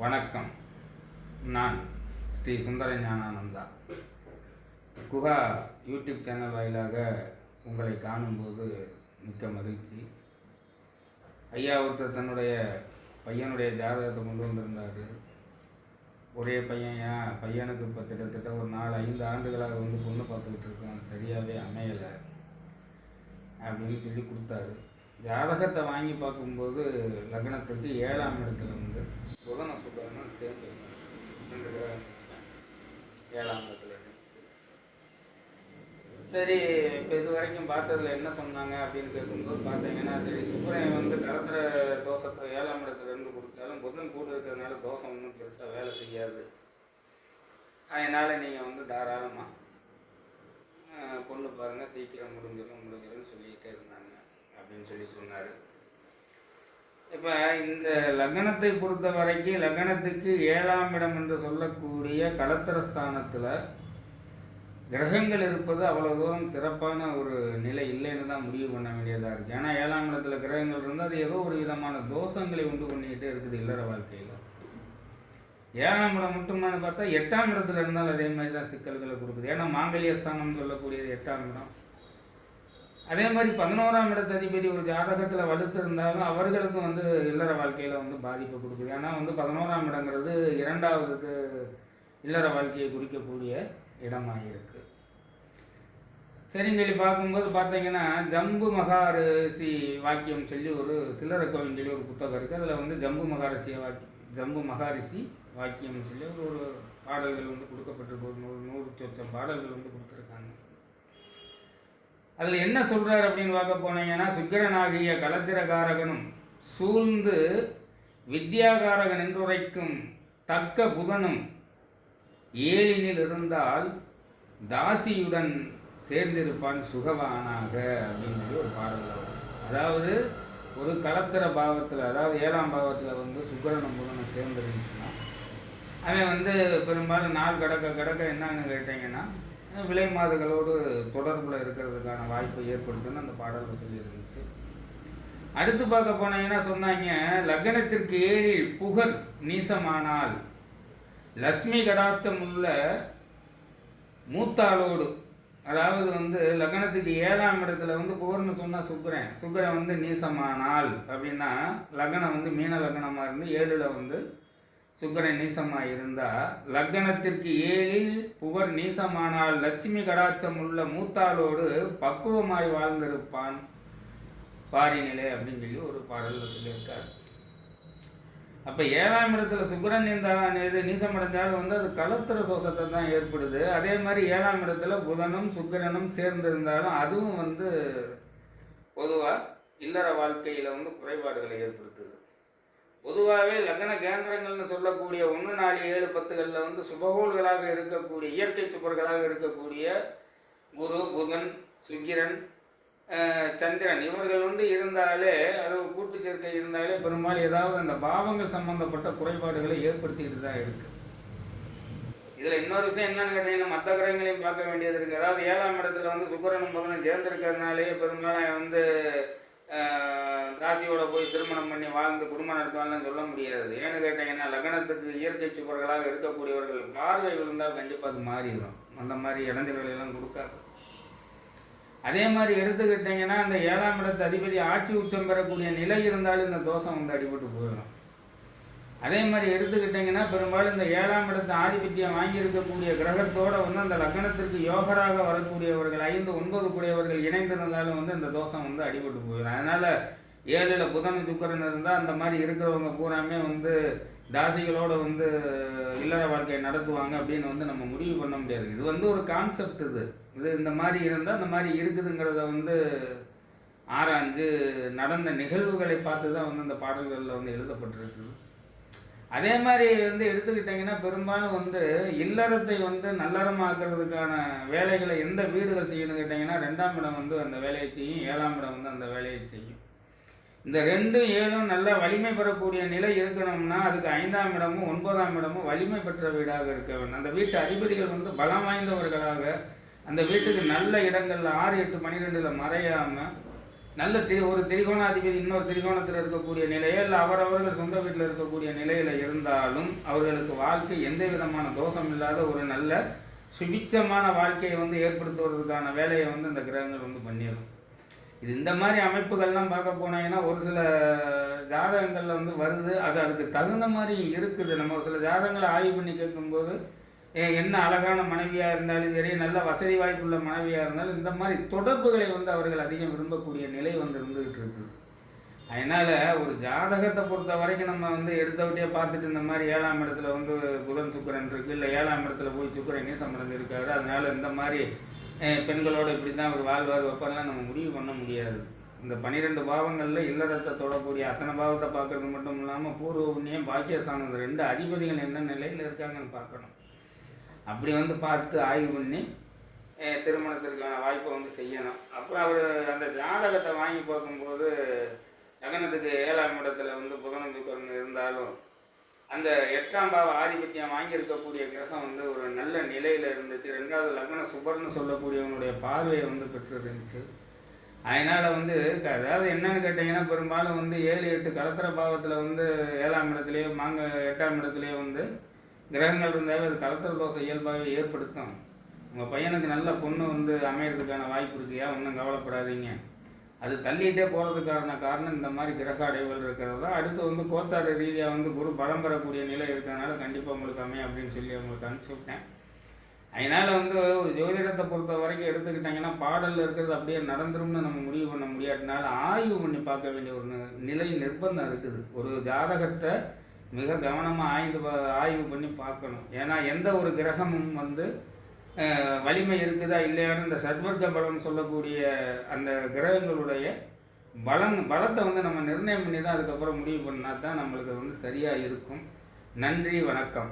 வணக்கம். நான் ஸ்ரீ சுந்தர Gnanananda. Guha YouTube channel வாயிலாக உங்களை காணும்போது மிக்க மகிழ்ச்சி. ஐயா ஒருத்தர் தன்னுடைய பையனுடைய ஜாதகத்தை கொண்டு வந்திருந்தார். ஒரே பையன், பையனுக்கு இப்போ கிட்டத்தட்ட ஒரு 4-5 ஆண்டுகளாக பொண்ணு பார்த்துக்கிட்டு இருக்கோம், சரியாகவே அமையலை அப்படின்னு சொல்லி கொடுத்தாரு. ஜாதகத்தை வாங்கி பார்க்கும்போது லக்னத்துக்கு 7ஆம் இடத்துல புதன சுக்கிரனும் சேர்ந்து 7ஆம் இடத்துல இருந்துச்சு. சரி, இப்போ இது வரைக்கும் பார்த்ததில் என்ன சொன்னாங்க அப்படின்னு கேட்கும்போது பார்த்தீங்கன்னா, சரி சுக்கிரன் கலத்திர தோஷத்தை 7ஆம் இடத்துல இருந்து கொடுத்தாலும் புதன் கூட இருக்கிறதுனால தோஷம் ஒன்றும் பெருசாக வேலை செய்யாது, அதனால் நீங்கள் தாராளமாக பொண்ணு பாருங்கள், சீக்கிரம் முடிஞ்சிடும் சொல்லிக்கிட்டே இருந்தாங்க அப்படின்னு சொல்லி சொன்னார். இப்போ இந்த லக்னத்தை பொறுத்த வரைக்கும் லக்னத்துக்கு 7ஆம் இடம் என்று சொல்லக்கூடிய கலத்திரஸ்தானத்தில் கிரகங்கள் இருப்பது அவ்வளோ தூரம் சிறப்பான ஒரு நிலை இல்லைன்னு தான் முடிவு பண்ண வேண்டியதாக இருக்குது. ஏன்னா 7ஆம் இடத்துல கிரகங்கள் இருந்தால் அது ஏதோ ஒரு விதமான தோஷங்களை உண்டு பண்ணிக்கிட்டே இருக்குது இல்லற வாழ்க்கையில். 7ஆம் இடம் மட்டுமானு பார்த்தா 8ஆம் இடத்துல இருந்தாலும் அதே மாதிரி தான் சிக்கல்களை கொடுக்குது. ஏன்னா மாங்கல்ய ஸ்தானம்னு சொல்லக்கூடியது 8ஆம் இடம். அதே மாதிரி 11ஆம் இடத்து அதிபதி ஒரு ஜாதகத்தில் வலுத்து இருந்தாலும் அவர்களுக்கும் இல்லற வாழ்க்கையில் பாதிப்பை கொடுக்குது. ஏன்னா 11ஆம் இடங்கிறது 2வது இல்லற வாழ்க்கையை குறிக்கக்கூடிய இடமாக இருக்குது. சரின்னு சொல்லி பார்க்கும்போது பார்த்தீங்கன்னா, ஜம்பு மகாரிஷி வாக்கியம் சொல்லி ஒரு சில்லற கவின்னு சொல்லி ஒரு புத்தகம் இருக்குது. அதில் ஜம்பு மகாரிஷி வாக்கியம் சொல்லி ஒரு பாடல்கள் கொடுக்கப்பட்டிருக்கு. ஒரு 100 சொச்சம் பாடல்கள் கொடுத்துருக்காங்க. அதில் என்ன சொல்கிறார் அப்படின்னு பார்க்க போனீங்கன்னா, சுக்கிரனாகிய கலத்திரகாரகனும் சூழ்ந்து வித்யாகாரகன் என்றுரைக்கும் தக்க புதனும் 7ல் இருந்தால் தாசியுடன் சேர்ந்திருப்பான் சுகவானாக அப்படின்னு சொல்லி ஒரு பாடல். அதாவது ஒரு கலத்திர பாவத்தில், அதாவது 7ஆம் பாவத்தில் சுக்கிரனும் புதனும் சேர்ந்துருந்துச்சுன்னா அவன் பெரும்பாலும் நாள் கடக்க என்னன்னு கேட்டிங்கன்னா விலை மாதுகளோடு தொடர்பில் இருக்கிறதுக்கான வாய்ப்பை ஏற்படுத்துன்னு அந்த பாடலில் சொல்லியிருந்துச்சு. அடுத்து பார்க்க போனீங்கன்னா சொன்னாங்க, லக்னத்திற்கு 7ல் புகர் நீசமானால் லக்ஷ்மி கடாஸ்தம் உள்ள மூத்தாளோடு, அதாவது லக்னத்துக்கு 7ஆம் இடத்துல புகர்னு சொன்னால் சுக்கிரன் நீசமானால் அப்படின்னா லக்னம் மீன லக்னமாக இருந்து 7ல் சுக்கிரன் நீசமாக இருந்தால் லக்னத்திற்கு 7ல் புகர் நீசமானால் லட்சுமி கடாட்சம் உள்ள மூத்தாளோடு பக்குவமாய் வாழ்ந்திருப்பான் பாரிநிலை அப்படின்னு சொல்லி ஒரு பாடலில் சொல்லியிருக்கார். அப்போ 7ஆம் இடத்துல சுக்கிரன் இது நீசமடைஞ்சாலும் அது கலத்திர தோஷத்தை தான் ஏற்படுது. அதே மாதிரி 7ஆம் இடத்துல புதனும் சுக்கிரனும் சேர்ந்திருந்தாலும் அதுவும் பொதுவாக இல்லற வாழ்க்கையில் குறைபாடுகளை ஏற்படுத்துது. பொதுவாகவே லக்ன கேந்திரங்கள்னு சொல்லக்கூடிய 1, 4, 7, 10களில் சுபகோள்களாக இருக்கக்கூடிய இயற்கை சுபர்களாக இருக்கக்கூடிய குரு, புதன், சுக்கிரன், சந்திரன் இவர்கள் இருந்தாலே, அது கூட்டு சேர்க்கை இருந்தாலே பெரும்பாலும் ஏதாவது அந்த பாவங்கள் சம்பந்தப்பட்ட குறைபாடுகளை ஏற்படுத்திக்கிட்டு தான் இருக்குது. இதில் இன்னொரு விஷயம் என்னன்னு கேட்டீங்கன்னா, மற்ற கிரகங்களையும் பார்க்க வேண்டியது இருக்குது. அதாவது 7ஆம் இடத்துல சுக்கிரனும் புதனும் சேர்ந்திருக்கிறதுனாலே பெரும்பாலும் ராசியோட போய் திருமணம் பண்ணி வாழ்ந்து குடும்பம் நடத்துவாங்கன்னு சொல்ல முடியாது. ஏன்னு கேட்டிங்கன்னா, லக்னத்துக்கு இயற்கை சுவர்களாக இருக்கக்கூடியவர்கள் பார்வை விழுந்தால் கண்டிப்பாக அது மாறிடும். அந்த மாதிரி இடைஞ்சல்களெல்லாம் கொடுக்காது. அதே மாதிரி எடுத்துக்கிட்டிங்கன்னா, அந்த 7ஆம் இடத்து அதிபதி ஆட்சி உச்சம் பெறக்கூடிய நிலை இருந்தாலும் இந்த தோஷம் அடிபட்டு போயிடும். அதே மாதிரி எடுத்துக்கிட்டிங்கன்னா, பெரும்பாலும் இந்த 7ஆம் இடத்து ஆதிபத்தியம் வாங்கியிருக்கக்கூடிய கிரகத்தோடு அந்த லக்னத்திற்கு யோகராக வரக்கூடியவர்கள் 5, 9 கூடியவர்கள் இணைந்திருந்தாலும் இந்த தோஷம் அடிபட்டு போயிடும். அதனால் 7ல் புதன் சுக்கிரன் இருந்தால் அந்த மாதிரி இருக்கிறவங்க பூராமே தாசிகளோடு இல்லற வாழ்க்கையை நடத்துவாங்க அப்படின்னு நம்ம முடிவு பண்ண முடியாது. இது ஒரு கான்செப்ட். இது இந்த மாதிரி இருந்தால் அந்த மாதிரி இருக்குதுங்கிறத ஆராய்ஞ்சு நடந்த நிகழ்வுகளை பார்த்து தான் அந்த பாடல்களில் எழுதப்பட்டிருக்குது. அதே மாதிரி எடுத்துக்கிட்டிங்கன்னா, பெரும்பாலும் இல்லறத்தை நல்லறமாக்குறதுக்கான வேலைகளை எந்த வீடுகள் செய்யணும்னு கேட்டிங்கன்னா, 2ஆம் இடம் அந்த வேலையை செய்யும், 7ஆம் இடம் அந்த வேலையை செய்யும். இந்த 2, 7ம் நல்லா வலிமை பெறக்கூடிய நிலை இருக்கணும்னா அதுக்கு 5ஆம் இடமும் 9ஆம் இடமும் வலிமை பெற்ற வீடாக இருக்க வேண்டும். அந்த வீட்டு அதிபதிகள் பலம் வாய்ந்தவர்களாக அந்த வீட்டுக்கு நல்ல இடங்களில் 6, 8, 12ல் மறையாமல் நல்ல ஒரு திரிகோணாதிபதி இன்னொரு திரிகோணத்தில் இருக்கக்கூடிய நிலையோ இல்லை அவரவர்கள் சொந்த வீட்டில் இருக்கக்கூடிய நிலையில் இருந்தாலும் அவர்களுக்கு வாழ்க்கை எந்த விதமான தோஷம் இல்லாத ஒரு நல்ல சுபிட்சமான வாழ்க்கையை வந்து ஏற்படுத்துவதற்கான வேலையை வந்து இந்த கிரகங்கள் வந்து பண்ணிடும். இது இந்த மாதிரி அமைப்புகள்லாம் பார்க்க போனாங்கன்னா ஒரு சில ஜாதகங்களில் வந்து வருது, அது அதுக்கு தகுந்த மாதிரி இருக்குது. நம்ம ஒரு சில ஜாதகங்களை ஆய்வு பண்ணி கேட்கும்போது என்ன அழகான மனைவியாக இருந்தாலும் சரி, நல்ல வசதி வாய்ப்புள்ள மனைவியாக இருந்தாலும் இந்த மாதிரி தொடர்புகளை வந்து அவர்கள் அதிகம் விரும்பக்கூடிய நிலை வந்து இருந்துகிட்டு இருக்குது. அதனால் ஒரு ஜாதகத்தை பொறுத்த வரைக்கும் நம்ம வந்து எடுத்தவிட்டே பார்த்துட்டு இந்த மாதிரி 7ஆம் இடத்துல வந்து புதன் சுக்கிரன் இருக்குது, இல்லை 7ஆம் இடத்துல போய் சுக்கிரன் நீசமடைந்து இருக்காரு, அதனால் இந்த மாதிரி பெண்களோடு இப்படி தான் அவர் வாழ்வார் வைப்பாரெலாம் நம்ம முடிவு பண்ண முடியாது. இந்த 12 பாவங்களில் இல்லறத்தை தொடரக்கூடிய அத்தனை பாவத்தை பார்க்குறது மட்டும் இல்லாமல் பூர்வ புண்ணியம் பாக்கியஸ்தானம் இந்த 2 அதிபதிகள் என்ன நிலையில் இருக்காங்கன்னு பார்க்கணும். அப்படி வந்து பார்த்து ஆய்வு பண்ணி திருமணத்திற்கான வாய்ப்பை வந்து செய்யணும். அப்புறம் அவர் அந்த ஜாதகத்தை வாங்கி பார்க்கும்போது லக்னத்துக்கு 7ஆம் இடத்துல வந்து புதன் சுக்கிரன் இருந்தாலும் அந்த 8ஆம் பாவ ஆதிபத்தியம் வாங்கியிருக்கக்கூடிய கிரகம் வந்து ஒரு நல்ல நிலையில் இருந்துச்சு. 2வது லக்ன சுபர்னு சொல்லக்கூடியவனுடைய பார்வையை வந்து பெற்றிருந்துச்சு. அதனால் வந்து அதாவது என்னன்னு கேட்டிங்கன்னா பெரும்பாலும் வந்து 7, 8 கலத்திர பாவத்தில் வந்து 7ஆம் இடத்துலையோ 8ஆம் இடத்துலையோ வந்து கிரகங்கள் இருந்தாவே அது கலத்திர தோசை இயல்பாகவே ஏற்படுத்தும். உங்கள் பையனுக்கு நல்ல பொண்ணு வந்து அமையறதுக்கான வாய்ப்பு இருக்குயா, ஒன்றும் கவலைப்படாதீங்க. அது தள்ளிகிட்டே போகிறதுக்கான காரணம் இந்த மாதிரி கிரக அடைவுகள் இருக்கிறது தான். அடுத்து வந்து கோச்சார ரீதியாக வந்து குரு பலம் பெறக்கூடிய நிலை இருக்கிறதுனால கண்டிப்பாக உங்களுக்கு அமையும் அப்படின்னு சொல்லி உங்களுக்கு அனுப்பிச்சி விட்டேன். அதனால் வந்து ஒரு ஜோதிடத்தை பொறுத்த வரைக்கும் எடுத்துக்கிட்டாங்கன்னா பாடலில் இருக்கிறது அப்படியே நடந்துரும்னு நம்ம முடிவு பண்ண முடியாட்டினால ஆய்வு பண்ணி பார்க்க வேண்டிய ஒரு நிலை நிர்பந்தம் இருக்குது. ஒரு ஜாதகத்தை மிக கவனமாக ஆய்வு பண்ணி பார்க்கணும். ஏன்னா எந்த ஒரு கிரகமும் வந்து வலிமை இருக்குதா இல்லையான்னு இந்த சத்வர்க்க பலம் சொல்லக்கூடிய அந்த கிரகங்களுடைய பலத்தை வந்து நம்ம நிர்ணயம் பண்ணி தான் அதுக்கப்புறம் முடிவு பண்ணால் தான் நம்மளுக்கு வந்து சரியாக இருக்கும். நன்றி, வணக்கம்.